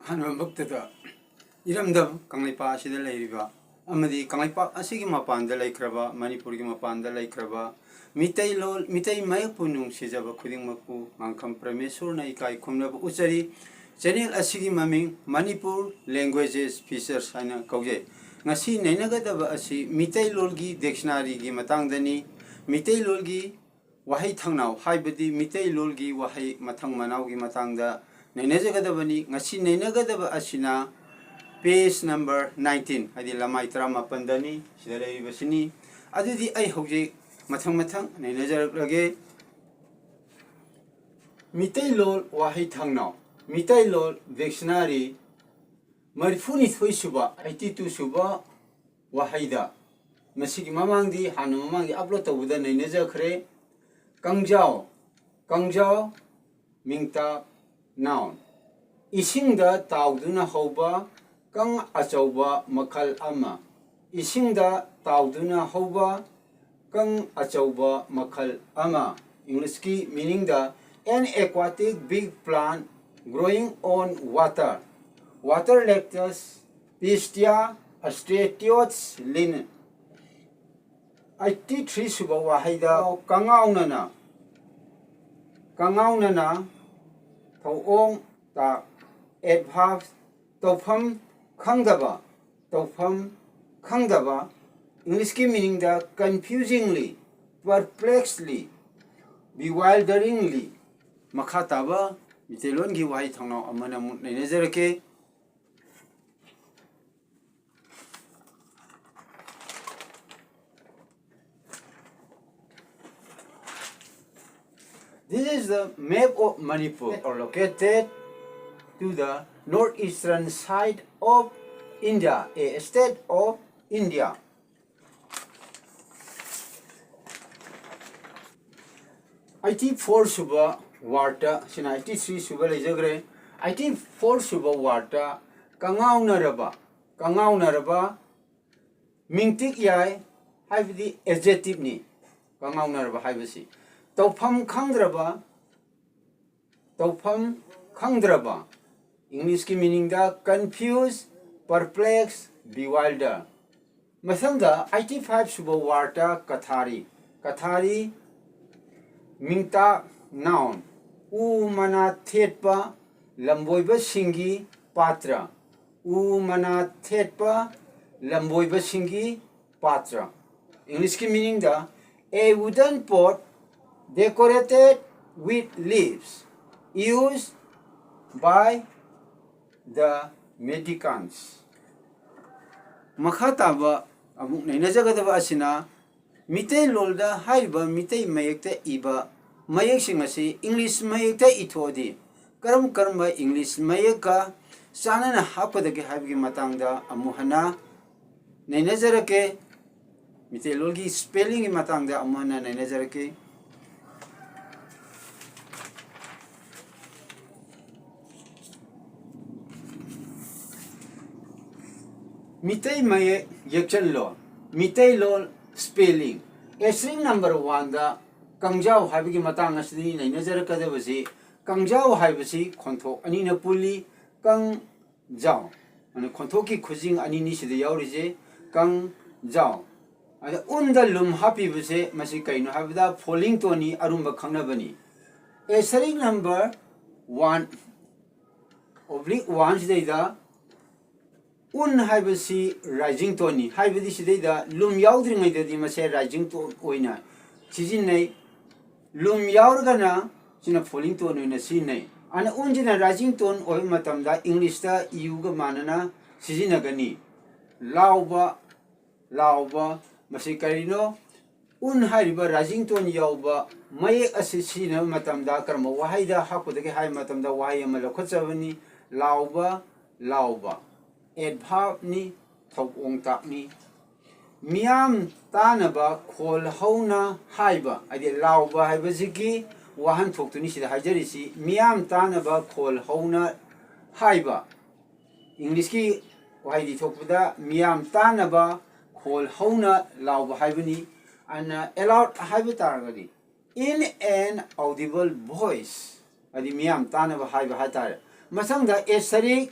Hanwambuktada Iramdam Kanglipa Ashida Lariba Amadi Kanglipa Asigi Mapanda Laikraba Manipurgi Mapanda Laikraba Mitai Lol Mitai Mayapunung Shizaba Kudingmaku Mankam Pramesur Naikai Kumnab Usari Channel Asigi Maming Manipur Languages Features Hana Kauje Ngasi Nainagadaba Asi Mitai Lolgi Dictionary Gi Matangdani Mitai Lolgi Wahai Tangnau Haibadi Mitai Lolgi Wahai Matang Manau Gi Matangda Nainagadabani Ngasi Nainagadaba Asina page number 19 Adi Lamai Trama Pandani Shidari Basini Adi I Hoji Matang Nainajarage Mitai Lol Wahai Tangnau Mitai Lol Dictionary Marifuni Thui Suba, IT tu Suba, Wahida. Masiki Mamangdi, Hanumangi upload to the Nainaja Kre, Kangjao, Mingta, noun. Isingda Tauduna Hoba, Kang Achauba, Makal Ama. Isingda Tauduna Hoba, Kang Achauba, Makal Ama. English key meaning an aquatic big plant growing on water. Water lectures, Pistia, Astratiots, Lin. IT3 Suba Wahida, Kangaunana, Tauong, Ta, Edhav, Tofam, Kangdaba, English meaning confusingly, perplexedly, bewilderingly, Makataba, Mitelongi Waitano, Amana Nazareke. This is the map of Manipur, located to the northeastern side of India, a state of India. IT4 Suba Warta, Sina IT3 Suba Lejagre, IT4 Suba Warta, Kangaunaraba, Mingtik Yai, have the adjective ni, Kangaunaraba Hibasi. Taupam Kangdraba, English ki meaning confused, perplexed, bewildered. Masanda IT5 Suba Warta Kathari, Mingta noun, Umana Thetpa, Lamboiba Singi Patra, Umana Thetpa, Lamboiba Singi Patra. English ki meaning a wooden pot decorated with leaves used by the mendicants. Makhataba amuk nainajagadaba asina Mitai Lolda Haiba Mitai Mayekta Iba Mayek Singasi English Mayekta Itodi Karamba English Mayeka Sanana Hapadaki Habi Matanga Amuhana Nainajarake Mitai Lolgi spelling in Matanga Amuhana Nainajarake Mitai Maye Yakshan Law, Mitai Law spelling. A string number 1 da Kangjao Habiki Matangasni, Nazarakadavasi, Kangjao Habasi, Konto, Anina Puli, Kangjao, and a Kontoki Kuzing Aninishi the Yaurize, Kangjao. And the Unda Lum Happy Vise, Masika, no have the falling Tony Arumba Kanabani. A string number 1 oblique 1 data. Haibasi rising toni, Haibadi Shida, Lum Yaudring the Massa rising to Oina. Chizinay Lum Yaurgana, Sina falling tone in a scene. And Unjina rising tone oil matamda English Yuga Manana, Sizinagani. Lauba, Masikarino, Haiba rising tone Yauba, May Assassin Matamda Karma, Wahida Hapodaki Hai Matamda Wayamalakotsavani, Lauba. Adverb ni Tauong tak ni Miam Tanaba Kol Hona Haiba Adi Lauba Haibaziki Wahan Tok to Nishi Hajarisi Miam Tanaba Kol Hona Haiba English ki Wahidi Tokuda Miam Tanaba Kol Hona Lauba Haibani and allowed Haibatargadi in an audible voice Adi Miam Tanaba Haiba Hatar Masanga Esari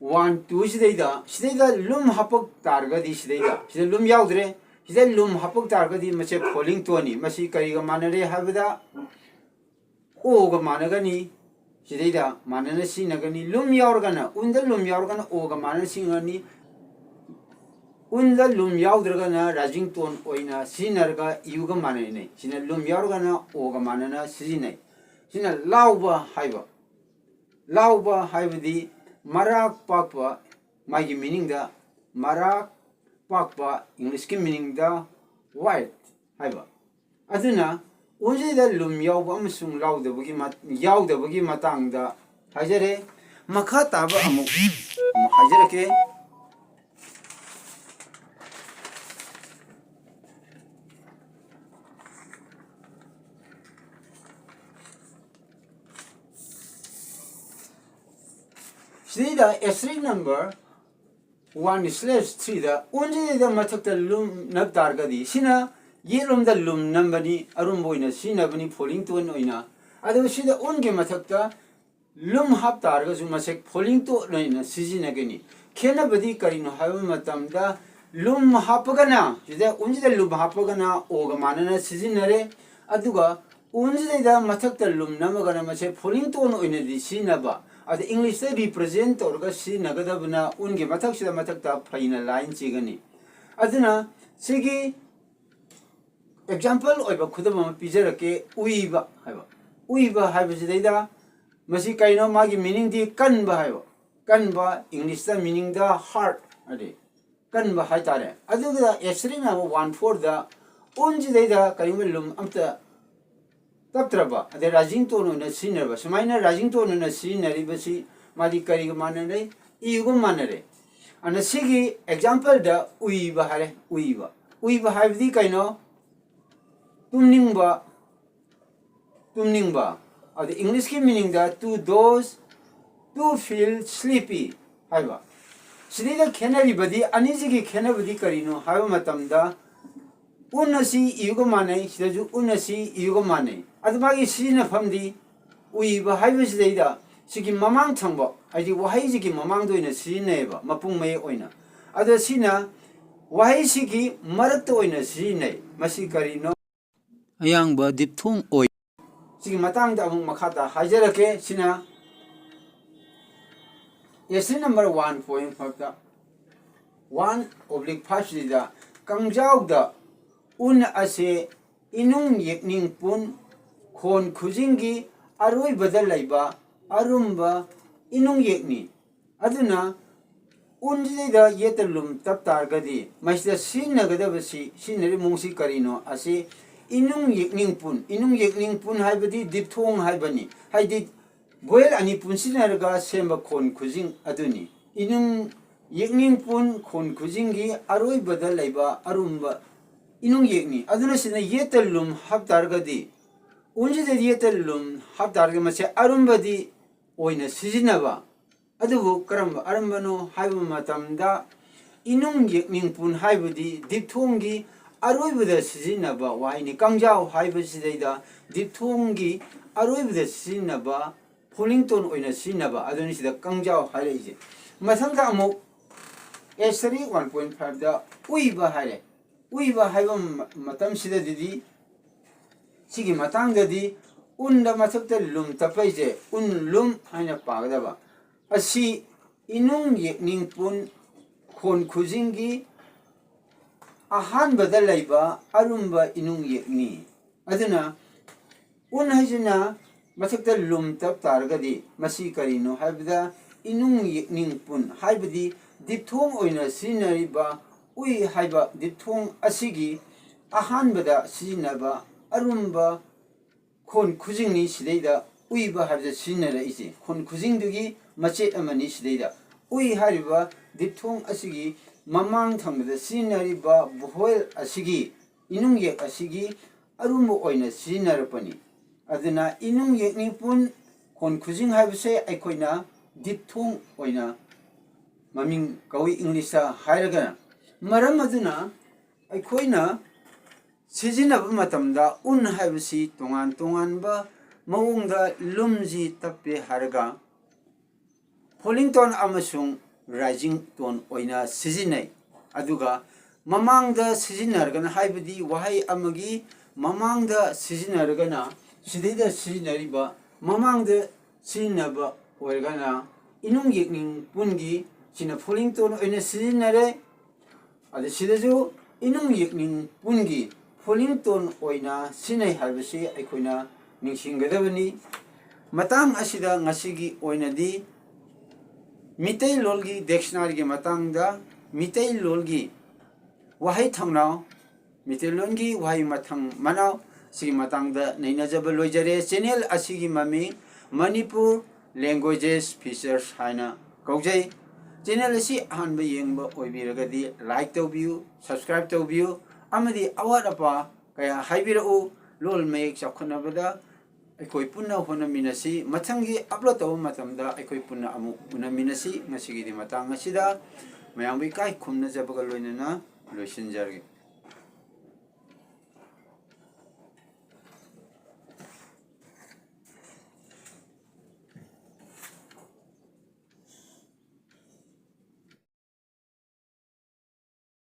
1 2 시대이다 룸 합박 따르가디 시대이다 시대 룸 야우드레 시대 룸 합박 따르가디 마체 폴링 토니 마시 까리가 마나레 하베다 오가 마나가니 시대이다 마나나 시나가니 룸 야우르가나 운다 룸 야우르가나 오가 마나나 시가니 운다 룸 야우드르가나 라징톤 오이나 시나르가 이유가 마나네 시나 룸 야우르가나 오가 마나나 시지네 시나 라우바 하이버디 marak pakpa magi meaning da marak pakpa English ki meaning da white haiba aduna unje da lum yawba amsung laudabagi matang da hajare makha taba amu hajare ke Sida S3 number 1/3 da unje da mathakta lum nab targadi sina yelum da lum nambani arum boina sina bani falling to noina adu sida unge mathakta lum hap targa ju masek falling to noina sijina gani khena badi karino hayu matamda lum hapagana sida unje da lum hapagana oga manana sijinare aduga unje da mathakta lum namagana masek falling to noina di sina ba ada English se represent orga si nagada buna unge mathak sida mathakta phaina line chigani aduna sigi example oiba khudama pijarake uiba haiba sidaida masi kaino magi meaning di kanba haiba kanba English da meaning da heart ade kanba haitare aduga S3 na 1/4 da unji daida kaimo lum amta taptraba ade rajing to no na sinaba samaina rajing to no na sinari basi mali kari manare iugo manare ana sigi example da uiba hare uiba haibdi kaino tumningba ade English ki meaning da to those to feel sleepy haiba sidida khenari badi anijigi khenabadi karino haiba matamda unasi iugo mane sidaju unasi iugo mane adumagi sina famdi uiba haiba sidaida sigi mamang thangba aji wahai sigi mamang doina sineba mapung mai oina ada sina wahai sigi marak to oina sinai masi karino ayangba dipthung oi sigi matang da amung makhata hajarake sina yes number 1.5 da 1/5 sida kangjau da un ase inung yekning pun khon khujingi aroi badal laiba arumba inung yekni aduna unjida yetalum tap targadi maisda sinagada basi sinari mungsi karino ase inung yekning pun haibadi dipthong haibani haidi boel ani pun sinarga semba khon khujing aduni inung yekning pun khon khujingi aroi badal laiba arumba inung yekni aduna sina yetalum hab targadi unjida yetalum hab targa mase arumbadi oina sijinaba adubu karamba arambano haibu matamda inung yekning pun haibudi dipthongi aroibada sijinaba waini kangjao haibu sidaida dipthongi aroibada sijinaba polington oina sijinaba aduni sida kangjao haire masangda amuk S3 1.5 da uiba haire uiba haibu matam sidadidi sigi matangdadi unda mathakta lum tapaise un lum haina pagadaba asi inung yekning pun khon khujingi ahan badal laiba arumba inung yekni aduna un hajina mathakta lum tap targadi masi karino haibda inung yekning pun haibdi dipthong oina sinariba ui haiba dipthong asigi ahan bada sinaba arumba khon khujingni sidaida uiba habja sinara isi khon khujingdugi mache amani sidaida ui hariba dipthong asigi mamang thangda sinariba buhol asigi inung yek asigi arumba oina sinarapani aduna inung yekni pun khon khujing habse aikoina dipthong oina maming kawi Englisha hairaga maram aduna aikoina sijinaba matamda un haibasi tongan ba maungda lumji tappe harga Polington amasung rising tone oina sijinai aduga mamangda sijinargana haibadi wahai amagi mamangda sijinargana sidida sijinariba mamangda sijinaba oirgana inung yekning pungi sina falling tone oina sijinare adu sidaju inung yekning pungi falling tone oina sinai habasi aikoina ningsinggadabani matang asida ngasigi oinadi Mitai lolgi dictionary ki matangda mitai lolgi wahai thangnao mitai lolgi wahai mathang manao sigi matangda nainajaba loijare channel asigi mami Manipur languages features haina kaujai channel asi hanba yengba oibiragadi like tawbiu subscribe tawbiu amadi awat apa kaya haibirau lol mayek chakhanabada ꯑꯩꯈꯣꯏ ꯄꯨꯟꯅ ꯍꯣꯠꯅꯃꯤꯟꯅꯁꯤ ꯃꯊꯪꯒꯤ upload ꯇꯧꯕ ꯃꯇꯝꯗ ꯑꯩꯈꯣꯏ ꯄꯨꯟꯅ ꯑꯃꯨꯛ ꯎꯅꯃꯤꯟꯅꯁꯤ ꯉꯁꯤꯒꯤꯗꯤ ꯃꯇꯥꯡ ꯑꯁꯤꯗ ꯃꯌꯥꯝꯕꯨ ꯏꯀꯥꯏ ꯈꯨꯝꯅꯖꯕꯒ ꯂꯣꯏꯅꯅ ꯂꯣꯏꯁꯤꯟꯖꯔꯒꯦ